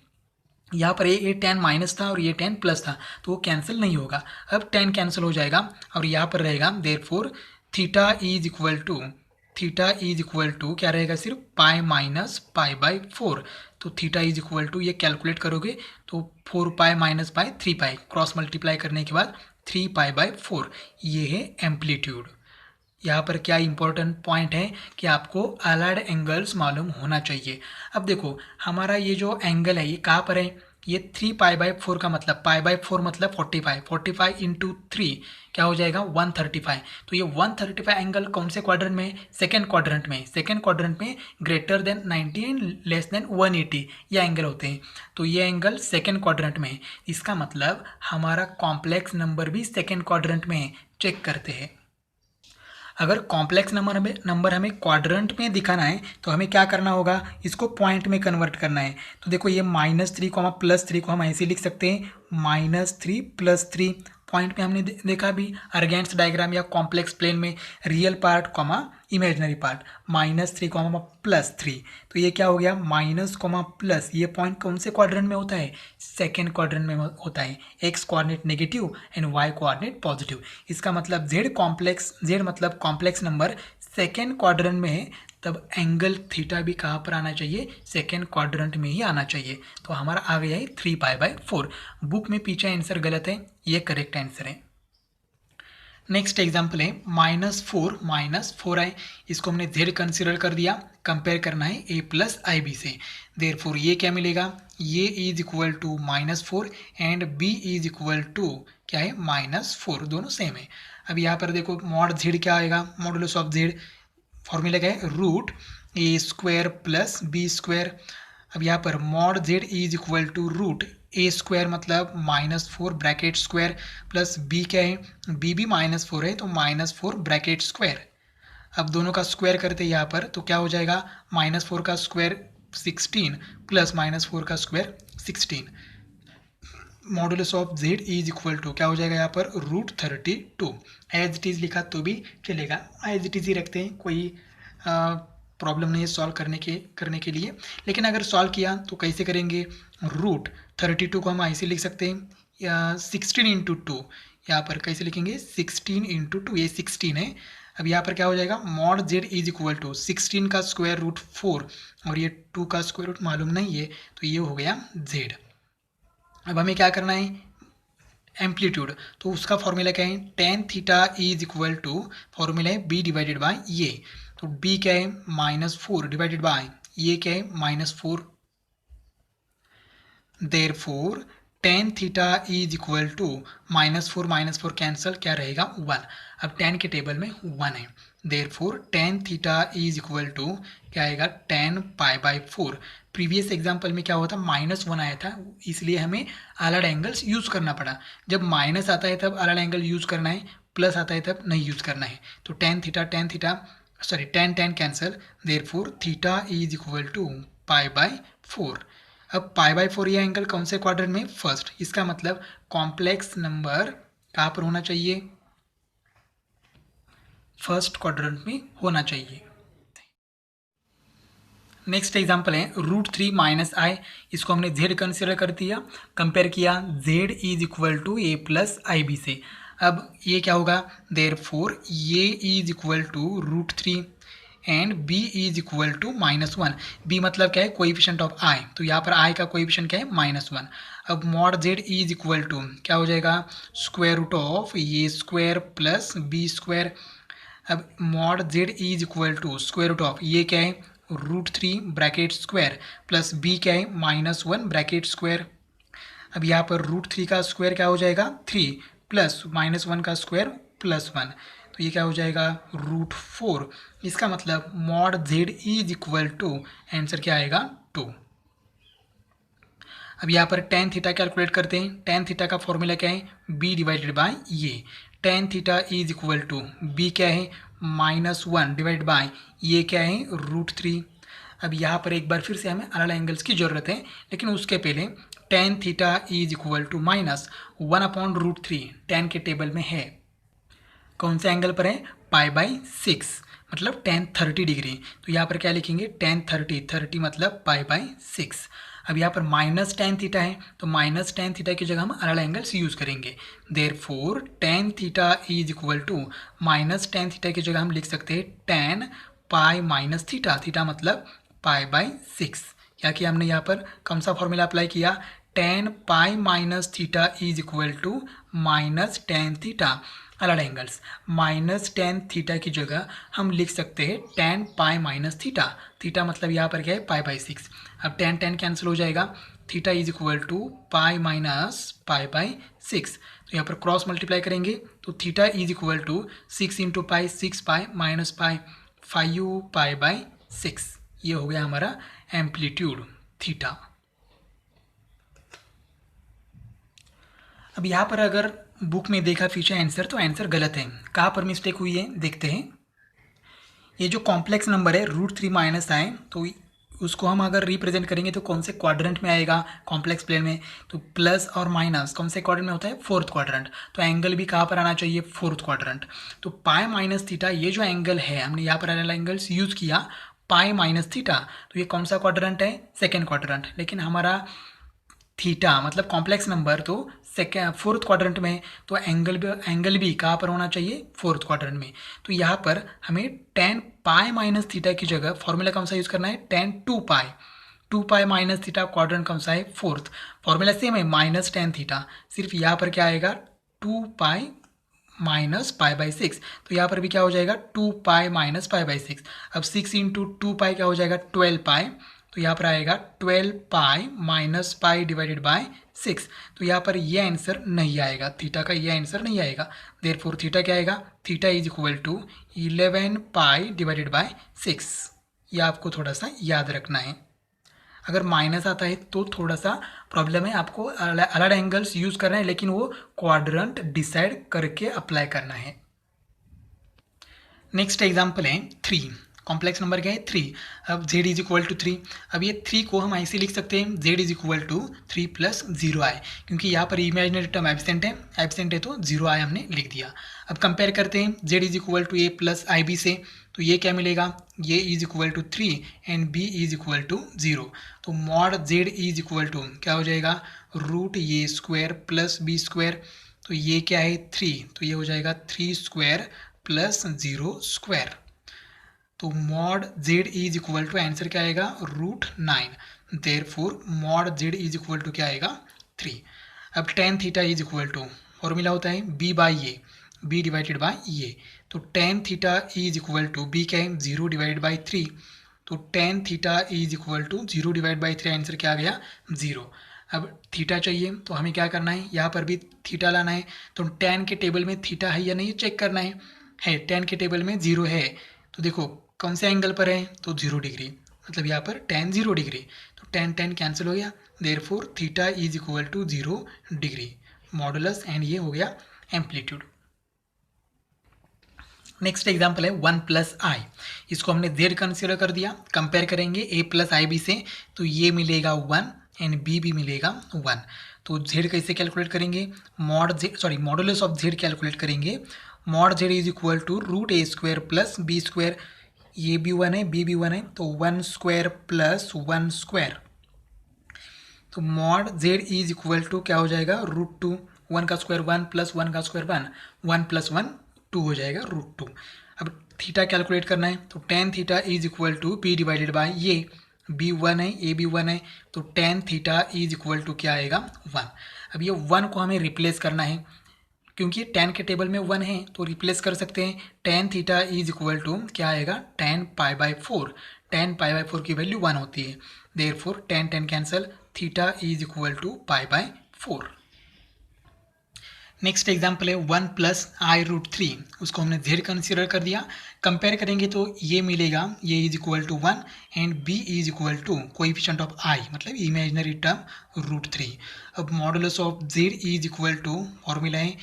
यहाँ पर ये tan माइनस था और ये tan प्लस था, तो वो कैंसिल नहीं होगा। अब tan कैंसिल हो जाएगा और यहाँ पर रहेगा therefore theta is equal to क्या रहेगा, सिर्फ π-π/4। तो थीटा इज इक्वल टू, ये कैलकुलेट करोगे तो 4π - π 3π, क्रॉस मल्टीप्लाई करने के बाद 3π/4, ये है एम्पलीट्यूड। यहाँ पर क्या इंपॉर्टेंट पॉइंट है कि आपको अलर्ड एंगल्स मालूम होना चाहिए। अब देखो हमारा ये जो एंगल है ये कहाँ पर है, ये 3π/4 का मतलब, π/4 मतलब 45, 45 इंटू 3 क्या हो जाएगा, 135। तो ये 135 एंगल कौन से क्वाड्रेंट में, सेकेंड क्वाड्रेंट में greater than 90 and less than 180 ये एंगल होते हैं। तो ये एंगल सेकेंड क्वाड्रेंट में है, इसका मतलब हमारा कॉम्प्लेक्स नंबर भी सेकेंड क्वाड्रेंट में है। चेक करते हैं, अगर कॉम्प्लेक्स नंबर हमें क्वाड्रेंट में दिखाना है तो हमें क्या करना होगा, इसको पॉइंट में कन्वर्ट करना है। तो देखो ये -3, +3 को हम ऐसे लिख सकते हैं, -3 + 3। पॉइंट में हमने देखा भी अर्गेंस डायग्राम या कॉम्प्लेक्स प्लेन में, रियल पार्ट इमेजिनरी पार्ट, -3 +3। तो ये क्या हो गया, माइनस प्लस, ये पॉइंट कौन से क्वाड्रेंट में होता है, सेकेंड क्वाड्रेंट में होता है। X coordinate negative and Y coordinate positive. इसका मतलब जेड मतलब कॉम्प्लेक्स नंबर सेकेंड क्वाड्रेंट में है तब एंगल थीटा भी कहाँ पर आना चाहिए, सेकेंड क्वाड्रेंट में ही आना चाहिए। तो हमारा आ गया है 3π/4। बुक में पीछे आंसर गलत है, ये करेक्ट आंसर है। नेक्स्ट एग्जाम्पल है -4 इसको हमने z कंसिडर कर दिया, कंपेयर करना है a प्लस IB से। देयरफॉर ये क्या मिलेगा, ये is equal to -4 and b is equal to क्या है -4, दोनों सेम है। अब यहाँ पर देखो मॉड z क्या आएगा, मॉडुलस ऑफ z फॉर्मूला क्या है, √a² प्लस b²। अब यहाँ पर mod z is equal to √a² मतलब -4 ब्रैकेट स्क्वायर प्लस b क्या है, b भी -4 है तो -4 ब्रैकेट स्क्वायर। अब दोनों का स्क्वायर करते हैं यहाँ पर तो क्या हो जाएगा, -4 का स्क्वायर 16 प्लस -4 का square 16। Modulus of z is equal to क्या हो जाएगा यहाँ पर √32। एज इट इज़ लिखा तो भी चलेगा, एज इट इज़ ही रखते हैं, कोई प्रॉब्लम नहीं है सॉल्व करने के लिए। लेकिन अगर सॉल्व किया तो कैसे करेंगे, √32 को हम ऐसे लिख सकते हैं या 16 इंटू 2, यहाँ पर कैसे लिखेंगे 16 इंटू 2, ये 16 है। अब यहाँ पर क्या हो जाएगा, mod z is equal to 16 का स्क्वायर √4 और ये 2 का स्क्वायर रूट मालूम नहीं है तो ये हो गया z। अब हमें क्या करना है, एम्पलीट्यूड, तो उसका फॉर्मूला क्या है, tan theta is equal to formula है b डिवाइडेड बाय ये, तो b क्या है -4 डिवाइडेड बाय ये क्या है -4। Therefore tan theta is equal to -4 cancel क्या रहेगा 1। अब tan के टेबल में 1 है, therefore tan theta is equal to क्या आएगा tan π/4। प्रीवियस एग्जाम्पल में क्या हुआ था, -1 आया था इसलिए हमें अलग एंगल्स यूज़ करना पड़ा। जब माइनस आता है तब अलग एंगल यूज़ करना है, प्लस आता है तब नहीं यूज़ करना है। तो tan cancel, therefore theta is equal to π/4। अब π/4 ये एंगल कौन से क्वाड्रेंट में, फर्स्ट, इसका मतलब कॉम्प्लेक्स नंबर कहाँ पर होना चाहिए, फर्स्ट क्वाड्रेंट में होना चाहिए। नेक्स्ट एग्जाम्पल है √3 - I, इसको हमने z कंसिडर कर दिया, कंपेयर किया z is equal to a plus IB से। अब ये क्या होगा, देयरफॉर ये is equal to √3 and b is equal to -1। b मतलब क्या है, कोएफिशिएंट ऑफ i, तो यहाँ पर i का कोएफिशिएंट क्या है -1। अब mod z is equal to क्या हो जाएगा, square root of a² plus b²। अब mod z is equal to square root of ये क्या है √3 ब्रैकेट स्क्वायर प्लस b क्या है -1 ब्रैकेट स्क्वायर। अब यहाँ पर √3 का स्क्वायर क्या हो जाएगा 3 प्लस -1 का स्क्वायर +1, तो ये क्या हो जाएगा √4। इसका मतलब mod z is equal to answer क्या आएगा 2। अब यहाँ पर tan थीटा कैलकुलेट करते हैं, tan थीटा का फॉर्मूला क्या है, b डिवाइडेड बाय ये, tan theta is equal to b क्या है -1 डिवाइड बाय ये क्या है √3। अब यहाँ पर एक बार फिर से हमें अलग एंगल्स की ज़रूरत है, लेकिन उसके पहले tan theta is equal to -1/√3 tan के टेबल में है, कौन से एंगल पर है, π/6 मतलब tan 30 डिग्री। तो यहाँ पर क्या लिखेंगे tan 30 मतलब π/6। अब यहाँ पर -tan थीटा है तो -tan थीटा की जगह हम अलग एंगल्स यूज़ करेंगे। Therefore tan theta is equal to -tan theta की जगह हम लिख सकते हैं tan π - थीटा मतलब π/6। क्या किया हमने यहाँ पर कौन सा फॉर्मूला अप्लाई किया, tan π - theta is equal to -tan theta, अलग एंगल्स, -tan थीटा की जगह हम लिख सकते हैं tan π - थीटा मतलब यहाँ पर क्या है π/6। अब tan कैंसिल हो जाएगा, थीटा इज इक्वल टू π - तो यहाँ पर क्रॉस मल्टीप्लाई करेंगे तो theta is equal to 6 into π 6π -π 5π/6। ये हो गया हमारा एम्पलीट्यूड थीटा। अब यहाँ पर अगर बुक में देखा पीछे आंसर तो आंसर गलत है, कहाँ पर मिस्टेक हुई है देखते हैं। ये जो कॉम्प्लेक्स नंबर है √3 - I, तो उसको हम अगर रिप्रेजेंट करेंगे तो कौन से क्वाड्रेंट में आएगा, कॉम्प्लेक्स प्लेन में, तो प्लस और माइनस कौन से क्वाड्रेंट में होता है, फोर्थ क्वाड्रेंट। तो एंगल भी कहाँ पर आना चाहिए, फोर्थ क्वाड्रेंट। तो π - थीटा ये जो एंगल है हमने यहाँ पर अलग एंगल्स यूज़ किया, π - थीटा, तो ये कौन सा क्वाड्रेंट है, सेकेंड क्वाड्रेंट। लेकिन हमारा थीटा मतलब कॉम्प्लेक्स नंबर, तो सेकेंड फोर्थ क्वाड्रेंट में, तो एंगल भी कहाँ पर होना चाहिए, फोर्थ क्वाड्रेंट में। तो यहाँ पर हमें टेन पाई माइनस थीटा की जगह फॉर्मूला कौन सा यूज़ करना है, tan two pi minus theta, quadrant कौन सा है, फोर्थ। फॉर्मूला सेम है, माइनस टेन थीटा, सिर्फ यहाँ पर क्या आएगा, two pi minus pi by six. तो यहाँ पर भी क्या हो जाएगा, two pi minus pi by six. अब सिक्स इंटू टू पाई क्या हो जाएगा, 12 पाई। तो यहाँ पर आएगा 12 पाई माइनस पाई डिवाइडेड बाय 6। तो यहाँ पर ये आंसर नहीं आएगा, थीटा का ये आंसर नहीं आएगा। देयरफॉर थीटा क्या आएगा, theta is equal to 11 pi divided by 6। ये आपको थोड़ा सा याद रखना है। अगर माइनस आता है तो थोड़ा सा प्रॉब्लम है, आपको अलग एंगल्स यूज करना है, लेकिन वो क्वाड्रेंट डिसाइड करके अप्लाई करना है। नेक्स्ट एग्जाम्पल है 3। कॉम्प्लेक्स नंबर क्या है, 3। अब z इज इक्वल टू 3। अब ये 3 को हम ऐसे लिख सकते हैं, z is equal to 3 plus 0i, क्योंकि यहाँ पर इमेजिनरी टर्म एब्सेंट है तो 0i हमने लिख दिया। अब कंपेयर करते हैं z is equal to a plus ib से, तो ये क्या मिलेगा, ये is equal to 3 and b is equal to 0। तो mod z is equal to क्या हो जाएगा, रूट ए स्क्वायर प्लस बी स्क्वायर। तो ये क्या है 3, तो ये हो जाएगा 3 स्क्वायर प्लस 0 स्क्वायर। तो mod z is equal to answer क्या आएगा, root 9। Therefore mod z is equal to क्या आएगा, 3। अब tan theta is equal to formula होता है b by a, b divided by a. तो tan theta is equal to b क्या है, 0 डिवाइडेड बाई 3। तो tan theta is equal to 0 divide by 3, answer क्या आ गया, 0। अब थीटा चाहिए तो हमें क्या करना है, यहाँ पर भी थीटा लाना है। तो टेन के टेबल में थीटा है या नहीं चेक करना है टेन के टेबल में 0 है। तो देखो कौन से एंगल पर है, तो 0 डिग्री, मतलब यहाँ पर टेन 0 डिग्री। तो टेन टेन कैंसिल हो गया, therefore theta is equal to 0 degree modulus, and ये हो गया एम्पलीट्यूड। नेक्स्ट एग्जाम्पल है 1 प्लस आई। इसको हमने z कंसिडर कर दिया, कंपेयर करेंगे a प्लस आई बी से, तो ये मिलेगा 1 एंड b भी मिलेगा 1। तो z कैसे कैलकुलेट करेंगे, मॉडुलस ऑफ z कैलकुलेट करेंगे। Mod z is equal to root A square plus B square, ये भी 1 है b भी 1 है, तो 1 स्क्वायर प्लस 1 स्क्वायर। तो mod z is equal to क्या हो जाएगा, रूट 2, 1 का स्क्वायर 1 प्लस 1 का स्क्वायर 1, 1 प्लस 1 2 हो जाएगा, रूट 2। अब थीटा कैलकुलेट करना है, तो tan theta is equal to b divided by ये, b 1 है a भी 1 है, तो tan theta is equal to क्या आएगा, 1। अब ये 1 को हमें रिप्लेस करना है, क्योंकि टेन के टेबल में 1 है तो रिप्लेस कर सकते हैं। Tan theta is equal to क्या आएगा, tan pi by 4। Tan pi by 4 की वैल्यू 1 होती है, therefore tan tan cancel, theta is equal to pi by 4। Next example है 1 प्लस आई रूट 3। उसको हमने z कंसिडर कर दिया, कंपेयर करेंगे तो ये मिलेगा, ये is equal to 1 and b is equal to coefficient of i, मतलब इमेजिनरी टर्म रूट 3। अब modulus of z is equal to formula है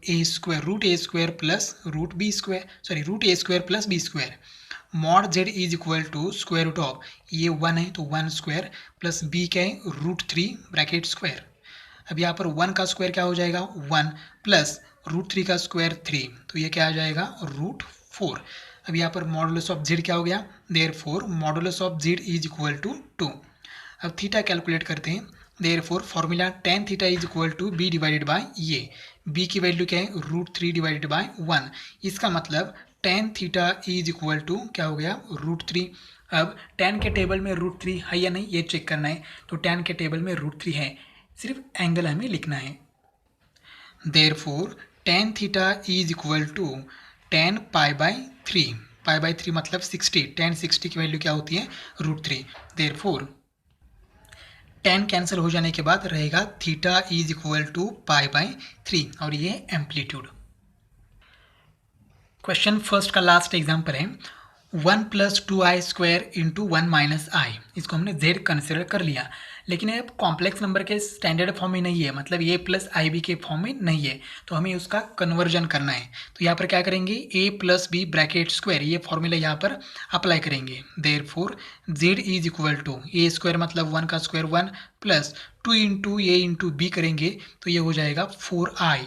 a square root A square plus root B square, root A square plus B square. Mod z is equal to square root of, ये 1 है तो 1 square plus b क्या है, root 3 bracket square. अब यहाँ पर 1 का स्क्वायर क्या हो जाएगा, 1 प्लस रूट 3 का स्क्वायर 3, तो ये क्या आ जाएगा, रूट 4। अब यहाँ पर मॉडुलस ऑफ z क्या हो गया, therefore modulus of z is equal to 2। अब थीटा कैलकुलेट करते हैं, therefore formula tan theta is equal to b divided by ये, b की वैल्यू क्या है, रूट 3 डिवाइडेड बाय 1। इसका मतलब tan theta is equal to क्या हो गया, रूट 3। अब टेन के टेबल में रूट 3 है या नहीं ये चेक करना है, तो टेन के टेबल में रूट 3 है, सिर्फ एंगल हमें लिखना है। Therefore tan theta is equal to tan pi by 3, pi by 3 मतलब 60, टेन 60 की वैल्यू क्या होती है, रूट 3। देयरफॉर टेन कैंसिल हो जाने के बाद रहेगा theta is equal to pi by 3, और ये एम्पलीट्यूड। क्वेश्चन फर्स्ट का लास्ट एग्जाम्पल है 1 plus 2i square into 1 minus i. इसको हमने z कंसिडर कर लिया, लेकिन ये कॉम्प्लेक्स नंबर के स्टैंडर्ड फॉर्म में नहीं है, मतलब a प्लस आई बी के फॉर्म में नहीं है, तो हमें उसका कन्वर्जन करना है। तो यहाँ पर क्या करेंगे, a plus B bracket square, ये फॉर्मूला यहाँ पर अप्लाई करेंगे। Therefore z is equal to A square मतलब 1 का square 1 plus 2 into A into B करेंगे, तो ये हो जाएगा 4i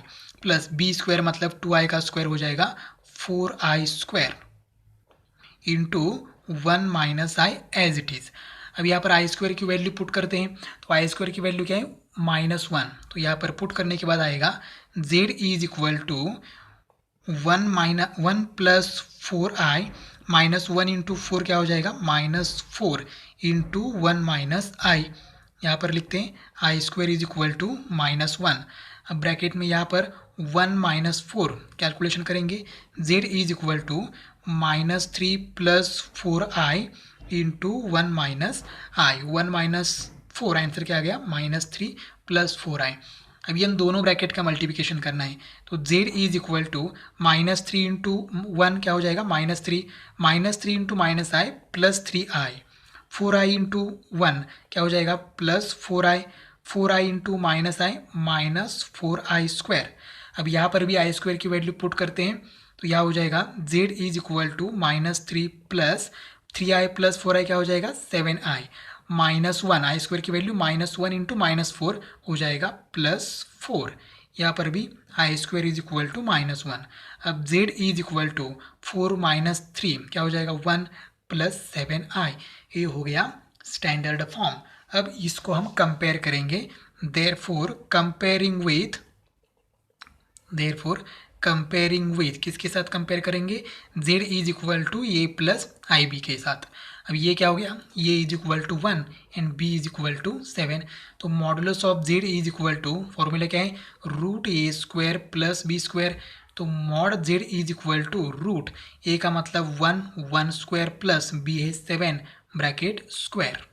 प्लस बी स्क्वायर मतलब 2i का स्क्वायर हो जाएगा 4i square into 1 minus I as it is. अब यहाँ पर आई स्क्वायर की वैल्यू पुट करते हैं, तो आई स्क्वायर की वैल्यू क्या है, -1, तो यहाँ पर पुट करने के बाद आएगा z is equal to 1 plus 4i -1 into 4 क्या हो जाएगा -4 इंटू 1 माइनस आई। यहाँ पर लिखते हैं I square is equal to -1। अब ब्रैकेट में यहाँ पर 1 माइनस 4 कैलकुलेशन करेंगे, z is equal to -3 plus 4i into 1 minus I. 1 minus 4 answer क्या आ गया -3 प्लस 4i। अभी हम दोनों ब्रैकेट का मल्टीप्लिकेशन करना है, तो z is equal to -3 into 1 क्या हो जाएगा -3 into minus I plus 3i। 4i into 1 क्या हो जाएगा +4i इंटू माइनस आई -4i स्क्वायर। अब यहाँ पर भी आई स्क्वायर की वैल्यू पुट करते हैं, तो यह हो जाएगा z is equal to -3 plus 3i plus 4i क्या हो जाएगा 7i -1 आई स्क्वायर की वैल्यू -1 इंटू -4 हो जाएगा +4। यहाँ पर भी I square is equal to -1। अब z is equal to 4 minus 3 क्या हो जाएगा 1 प्लस 7i। ये हो गया स्टैंडर्ड फॉर्म। अब इसको हम कंपेयर करेंगे, कंपेयरिंग विथ किसके साथ कंपेयर करेंगे, z is equal to a plus I B के साथ। अब ये क्या हो गया, a is equal to 1 and b is equal to 7। तो modulus of z is equal to formula क्या है √a² प्लस b²। तो mod z is equal to root a का मतलब 1 स्क्वायर प्लस b है 7 bracket square.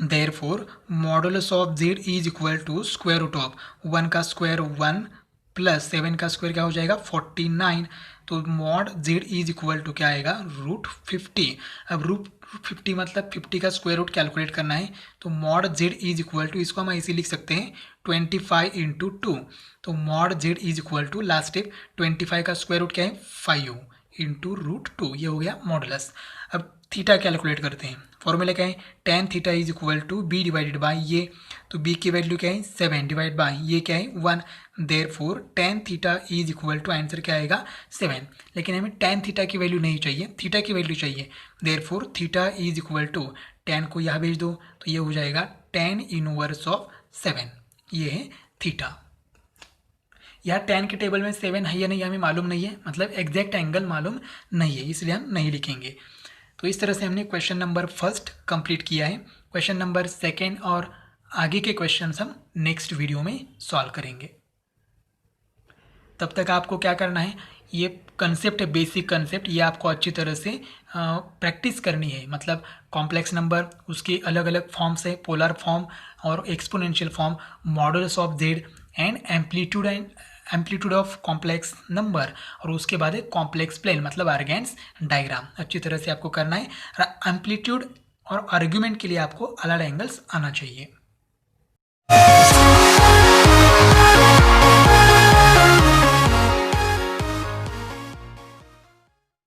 Therefore modulus of z is equal to square root of 1 का square 1 plus 7 का square क्या हो जाएगा 49। तो mod z is equal to क्या आएगा √50। अब √50 मतलब 50 का स्क्वायर रूट कैलकुलेट करना है, तो mod z is equal to इसको हम ऐसे लिख सकते हैं 25 इंटू 2। तो mod z is equal to last step 25 का स्क्वायर रूट क्या है 5 इंटू √2। ये हो गया मॉडुलस। अब थीटा कैलकुलेट करते हैं, फॉर्मूला क्या है tan theta is equal to b divided by ये। तो b की वैल्यू क्या है 7 डिवाइड बाई ये क्या है 1। Therefore tan theta is equal to answer क्या आएगा 7। लेकिन हमें tan थीटा की वैल्यू नहीं चाहिए, थीटा की वैल्यू चाहिए। Therefore theta is equal to tan को यहाँ भेज दो, तो ये हो जाएगा tan इनवर्स ऑफ 7। ये है थीटा। यहाँ tan के टेबल में 7 है या नहीं हमें मालूम नहीं है, मतलब एग्जैक्ट एंगल मालूम नहीं है, इसलिए हम नहीं लिखेंगे। तो इस तरह से हमने क्वेश्चन नंबर 1 कंप्लीट किया है। क्वेश्चन नंबर 2 और आगे के क्वेश्चंस हम नेक्स्ट वीडियो में सॉल्व करेंगे। तब तक आपको क्या करना है, ये कंसेप्ट है बेसिक कंसेप्ट, ये आपको अच्छी तरह से प्रैक्टिस करनी है। मतलब कॉम्प्लेक्स नंबर, उसके अलग अलग फॉर्म्स है, पोलर फॉर्म और exponential form, modulus of Z and amplitude of complex number, और उसके बाद है कॉम्प्लेक्स प्लेन मतलब आर्गेन्स डायग्राम। अच्छी तरह से आपको करना है। एम्पलीट्यूड और आर्ग्यूमेंट के लिए आपको अलग एंगल्स आना चाहिए।